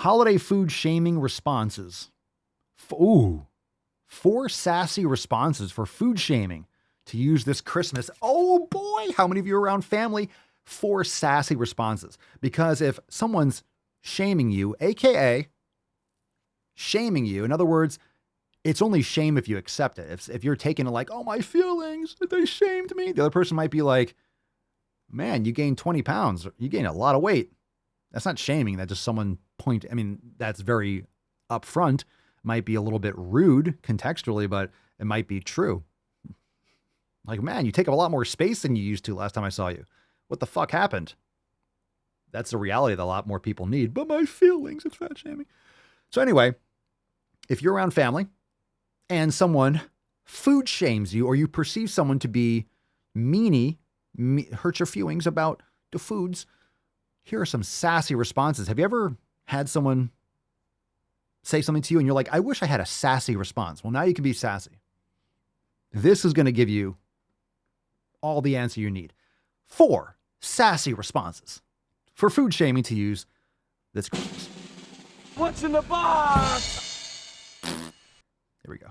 Holiday food shaming responses. Ooh, 4 sassy responses for food shaming to use this Christmas. Oh boy, how many of you are around family? 4 sassy responses. Because if someone's shaming you, AKA shaming you, in other words, it's only shame if you accept it. If you're taking it like, oh, my feelings, they shamed me. The other person might be like, man, you gained 20 pounds. You gained a lot of weight. That's not shaming. That's just someone that's very upfront. Might be a little bit rude contextually, but it might be true. Like, man, you take up a lot more space than you used to last time I saw you. What the fuck happened? That's the reality that a lot more people need. But my feelings, it's fat shaming. So anyway, if you're around family and someone food shames you, or you perceive someone to be hurt your feelings about the foods, here are some sassy responses. Have you ever had someone say something to you and you're like, I wish I had a sassy response? Well, now you can be sassy. This is going to give you all the answer you need. 4 sassy responses for food shaming to use this Christmas. What's in the box? Here we go.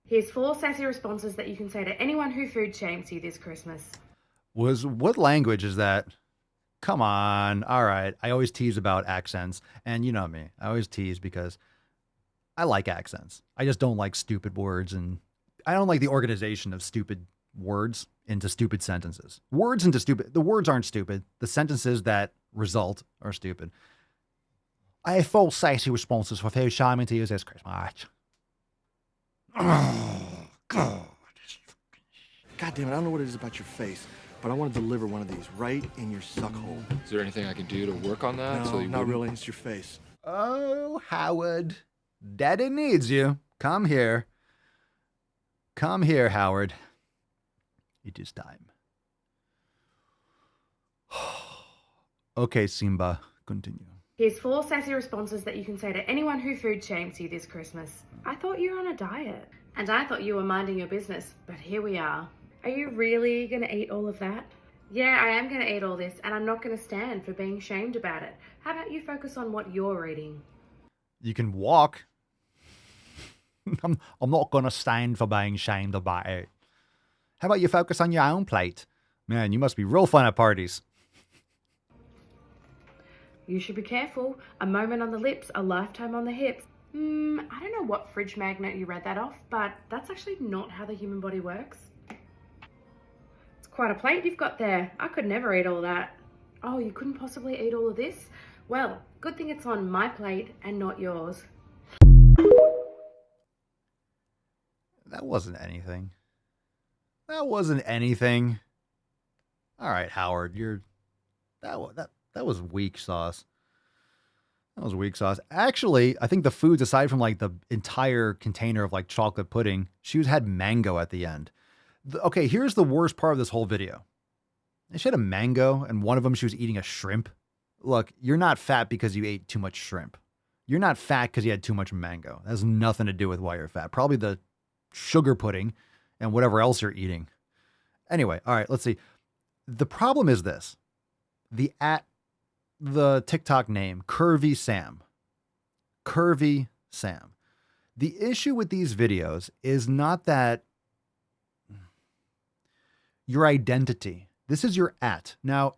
Here's 4 sassy responses that you can say to anyone who food shames you this Christmas. What language is that? Come on. All right. I always tease about accents. And you know me. I always tease because I like accents. I just don't like stupid words. And I don't like the organization of stupid words into stupid sentences. The words aren't stupid. The sentences that result are stupid. I have 4 sassy responses for food shaming to use this Christmas. Oh, God. God damn it. I don't know what it is about your face, but I want to deliver one of these right in your suck hole. Is there anything I can do to work on that? No, not really. It's your face. Oh, Howard. Daddy needs you. Come here. Come here, Howard. It is time. Okay, Simba. Continue. Here's 4 sassy responses that you can say to anyone who food shames you this Christmas. I thought you were on a diet. And I thought you were minding your business, but here we are. Are you really going to eat all of that? Yeah, I am going to eat all this, and I'm not going to stand for being shamed about it. How about you focus on what you're eating? You can walk. I'm not going to stand for being shamed about it. How about you focus on your own plate? Man, you must be real fun at parties. You should be careful. A moment on the lips, a lifetime on the hips. I don't know what fridge magnet you read that off, but that's actually not how the human body works. It's quite a plate you've got there. I could never eat all that. Oh, you couldn't possibly eat all of this? Well, good thing it's on my plate and not yours. That wasn't anything. That wasn't anything. All right, Howard, that was weak sauce. That was weak sauce. Actually, I think the foods, aside from like the entire container of like chocolate pudding, she had mango at the end. Okay, here's the worst part of this whole video. She had a mango, and one of them she was eating a shrimp. Look, you're not fat because you ate too much shrimp. You're not fat because you had too much mango. That has nothing to do with why you're fat. Probably the sugar pudding and whatever else you're eating. Anyway, all right, let's see. The problem is this. The TikTok name, Curvy Sam. Curvy Sam. The issue with these videos is not that your identity. This is your @ Now,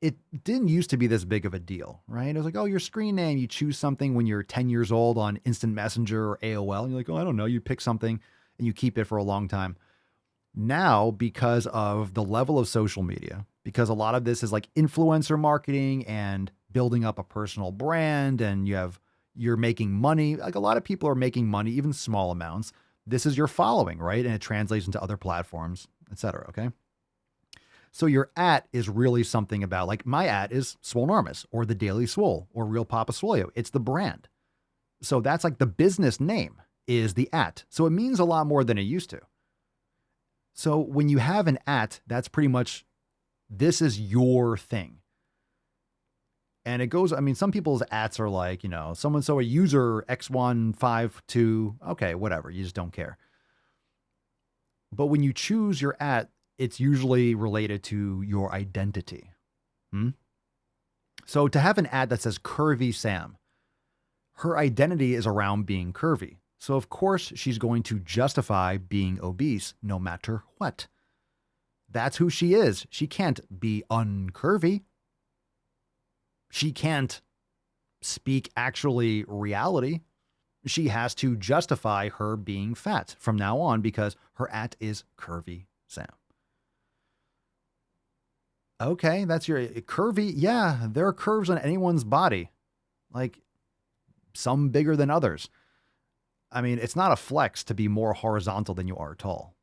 it didn't used to be this big of a deal, right? It was like, oh, your screen name, you choose something when you're 10 years old on Instant Messenger or AOL. And you're like, oh, I don't know. You pick something and you keep it for a long time. Now, because of the level of social media, because a lot of this is like influencer marketing and building up a personal brand, and you're making money. Like a lot of people are making money, even small amounts. This is your following, right? And it translates into other platforms, etc. Okay. So your @ is really something about, like, my @ is Swolenormous or the Daily Swole or Real Papa Swolio. It's the brand. So that's like the business name is the @ So it means a lot more than it used to. So when you have an @ that's pretty much, this is your thing. And it goes, I mean, some people's ats are like, so a user X152, okay, whatever. You just don't care. But when you choose your @ it's usually related to your identity. So to have an ad that says curvy Sam, her identity is around being curvy. So of course she's going to justify being obese no matter what. That's who she is. She can't be uncurvy. She can't speak actually reality. She has to justify her being fat from now on because her at is curvy Sam. Okay, that's your curvy. Yeah, there are curves on anyone's body, like some bigger than others. I mean, it's not a flex to be more horizontal than you are tall.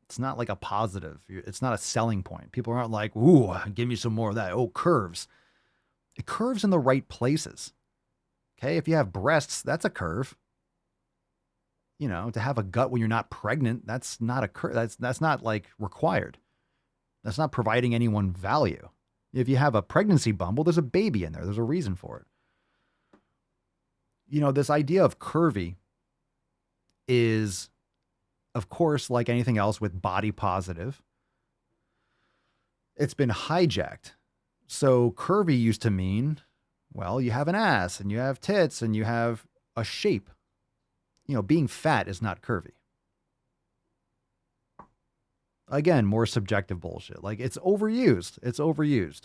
It's not like a positive. It's not a selling point. People aren't like, ooh, give me some more of that. Oh, curves. It curves in the right places. Okay, if you have breasts, that's a curve. You know, to have a gut when you're not pregnant, that's not a curve. That's not like required. That's not providing anyone value. If you have a pregnancy bump, well, there's a baby in there. There's a reason for it. You know, this idea of curvy is, of course, like anything else with body positive, it's been hijacked. So curvy used to mean, well, you have an ass and you have tits and you have a shape. You know, being fat is not curvy. Again, more subjective bullshit. Like it's overused. It's overused.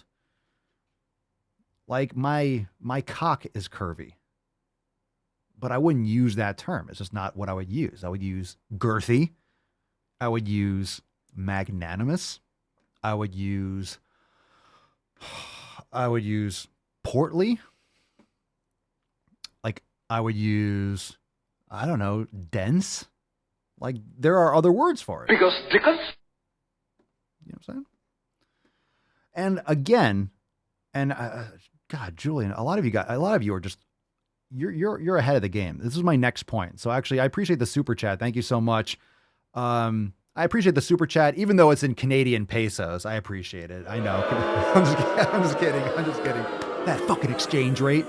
Like my cock is curvy. But I wouldn't use that term. It's just not what I would use. I would use girthy. I would use magnanimous. I would use portly. Like I would use, I don't know, dense. Like there are other words for it. Because stickers? You know what I'm saying? And again, and God, Julian, a lot of you are just, you're ahead of the game. This is my next point. So actually, I appreciate the super chat. Thank you so much. I appreciate the super chat, even though it's in Canadian pesos. I appreciate it. I know. I'm just kidding. That fucking exchange rate.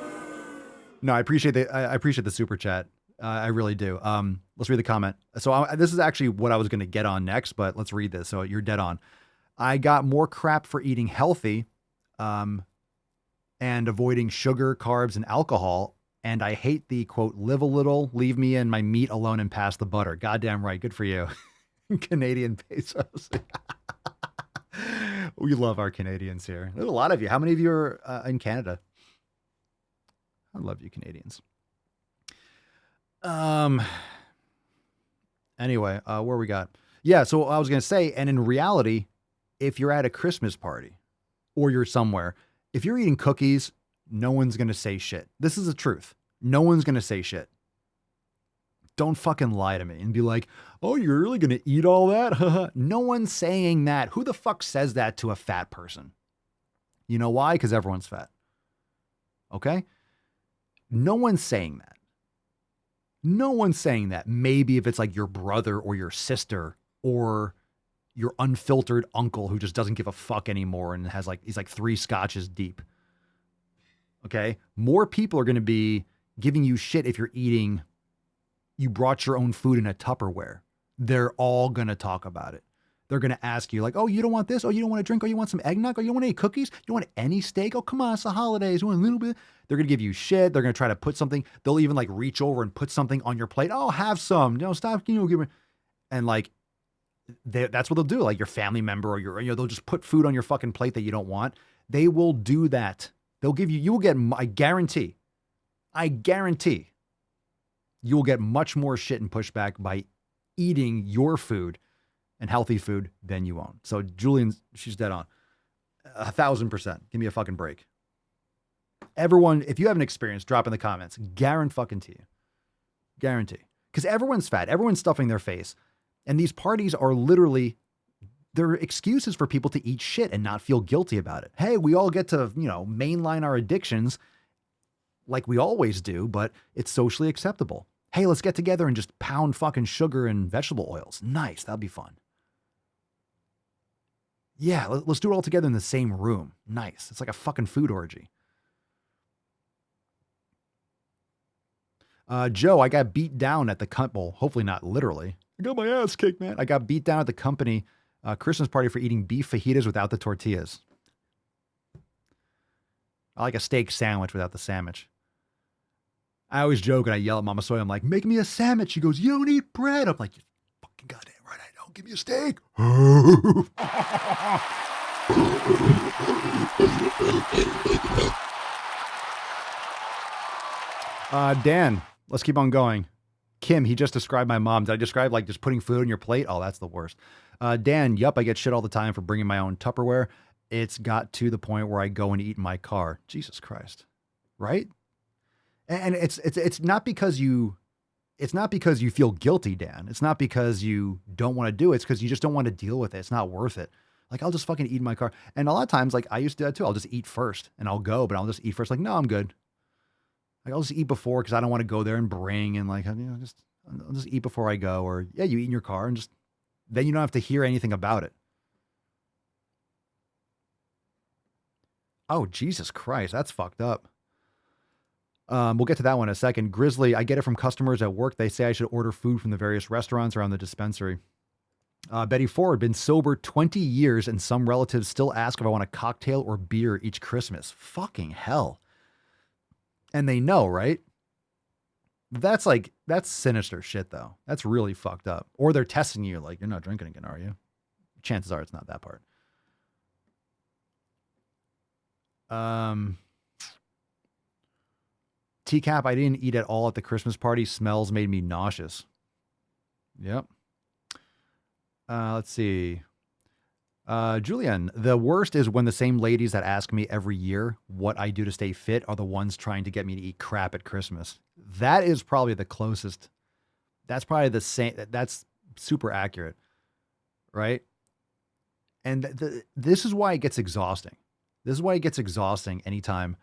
No, I appreciate the super chat. I really do. Let's read the comment. So this is actually what I was going to get on next, but let's read this. So you're dead on. I got more crap for eating healthy, and avoiding sugar, carbs, and alcohol. And I hate the quote, live a little, leave me and my meat alone and pass the butter. Goddamn right. Good for you. Canadian pesos. We love our Canadians here. There's a lot of you. How many of you are in Canada? I love you, Canadians. Anyway, where we got? Yeah, so I was going to say, and in reality, if you're at a Christmas party or you're somewhere, if you're eating cookies, no one's going to say shit. This is the truth. No one's going to say shit. Don't fucking lie to me and be like, oh, you're really going to eat all that? No one's saying that. Who the fuck says that to a fat person? You know why? Because everyone's fat. Okay? No one's saying that. No one's saying that. Maybe if it's like your brother or your sister or your unfiltered uncle who just doesn't give a fuck anymore and has he's like 3 scotches deep. Okay. More people are going to be giving you shit if you're eating, you brought your own food in a Tupperware. They're all going to talk about it. They're going to ask you like, oh, you don't want this? Oh, you don't want to drink? Oh, you want some eggnog? Oh, you don't want any cookies? You don't want any steak? Oh, come on, it's the holidays. You want a little bit? They're going to give you shit. They're going to try to put something. They'll even like reach over and put something on your plate. Oh, have some. No, stop. Give me. And like, that's what they'll do. Like your family member or they'll just put food on your fucking plate that you don't want. They will do that. They'll give you, you will get, I guarantee you will get much more shit and pushback by eating your food and healthy food than you own. So Julian, she's dead on. 1,000%. Give me a fucking break. Everyone, if you have an experience, drop in the comments. Guarantee. Because everyone's fat. Everyone's stuffing their face. And these parties are literally, they're excuses for people to eat shit and not feel guilty about it. Hey, we all get to, mainline our addictions like we always do, but it's socially acceptable. Hey, let's get together and just pound fucking sugar and vegetable oils. Nice. That'll be fun. Yeah, let's do it all together in the same room. Nice. It's like a fucking food orgy. Joe, I got beat down at the well, hopefully not literally. I got my ass kicked, man. I got beat down at the company Christmas party for eating beef fajitas without the tortillas. I like a steak sandwich without the sandwich. I always joke and I yell at Mama Soy. I'm like, make me a sandwich. She goes, you don't eat bread. I'm like, you fucking goddamn right I don't. Give me a steak. Dan, let's keep on going. Kim, he just described my mom. Did I describe like just putting food on your plate? Oh, that's the worst. Dan, yup, I get shit all the time for bringing my own Tupperware. It's got to the point where I go and eat in my car. Jesus Christ. Right? And it's not because you feel guilty, Dan. It's not because you don't want to do it. It's because you just don't want to deal with it. It's not worth it. Like, I'll just fucking eat in my car. And a lot of times, like, I used to do that too. I'll just eat first and I'll go, but I'll just eat first. Like, no, I'm good. Like, I'll just eat before because I don't want to go there and bring and like, I'll just eat before I go. Or yeah, you eat in your car and just, then you don't have to hear anything about it. Oh, Jesus Christ. That's fucked up. We'll get to that one in a second. Grizzly, I get it from customers at work. They say I should order food from the various restaurants around the dispensary. Betty Ford, been sober 20 years and some relatives still ask if I want a cocktail or beer each Christmas. Fucking hell. And they know, right? That's sinister shit though. That's really fucked up. Or they're testing you like, you're not drinking again, are you? Chances are it's not that part. Teacap, I didn't eat at all at the Christmas party. Smells made me nauseous. Yep. Let's see. Julian, the worst is when the same ladies that ask me every year what I do to stay fit are the ones trying to get me to eat crap at Christmas. That is probably the closest. That's probably the same. That's super accurate. Right. And this is why it gets exhausting. This is why it gets exhausting anytime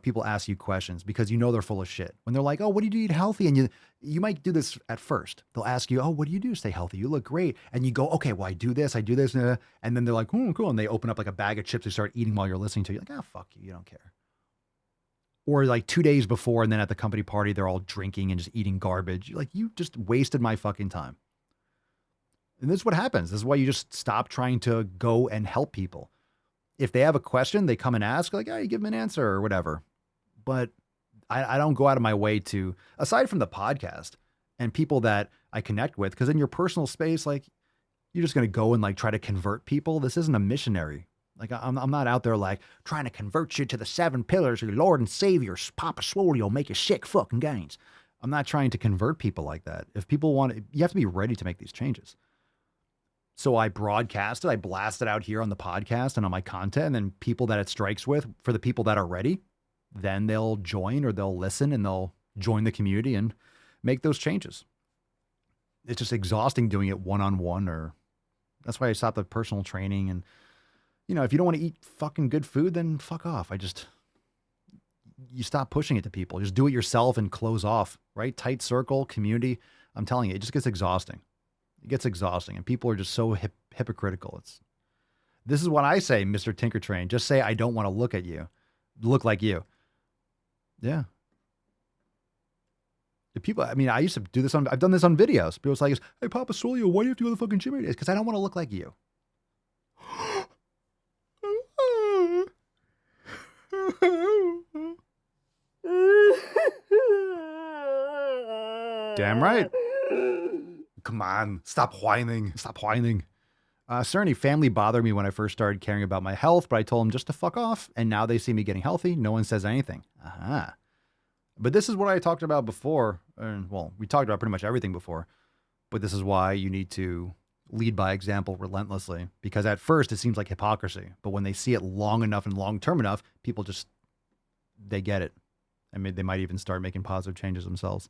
people ask you questions, because you know they're full of shit. When they're like, oh, what do you do to eat healthy? And you might do this at first. They'll ask you, oh, what do you do to stay healthy? You look great. And you go, okay, well, I do this. And then they're like, oh, cool. And they open up like a bag of chips. They start eating while you're listening to you. Like, oh, fuck you. You don't care. Or like 2 days before, and then at the company party, they're all drinking and just eating garbage. You're like, you just wasted my fucking time. And this is what happens. This is why you just stop trying to go and help people. If they have a question, they come and ask, like, oh, you give them an answer or whatever. But I don't go out of my way to, aside from the podcast and people that I connect with, because in your personal space, like, you're just going to go and like try to convert people. This isn't a missionary. Like, I'm not out there like trying to convert you to the 7 pillars of your Lord and Savior, Papa Swole, you'll make you sick fucking gains. I'm not trying to convert people like that. If people want it, you have to be ready to make these changes. So I broadcast it, I blast it out here on the podcast and on my content, and then people that it strikes with, for the people that are ready, then they'll join or they'll listen and they'll join the community and make those changes. It's just exhausting doing it one-on-one, or that's why I stopped the personal training. And, you know, if you don't want to eat fucking good food, then fuck off. You stop pushing it to people. Just do it yourself and close off, right? Tight circle, community. I'm telling you, it just gets exhausting. It gets exhausting, and people are just so hypocritical. This is what I say, Mr. Tinkertrain. Just say, I don't want to look like you. Yeah. The people, I mean, I used to do this I've done this on videos. People's like, hey, Papa Swole, why do you have to go to the fucking gym every day? It's because I don't want to look like you. Damn right. Come on, stop whining. Stop whining. Cerny, family bothered me when I first started caring about my health, but I told them just to fuck off, and now they see me getting healthy. No one says anything. Aha. But this is what I talked about before. Well, we talked about pretty much everything before, but this is why you need to lead by example relentlessly, because at first it seems like hypocrisy, but when they see it long enough and long-term enough, people just, they get it. I mean, they might even start making positive changes themselves.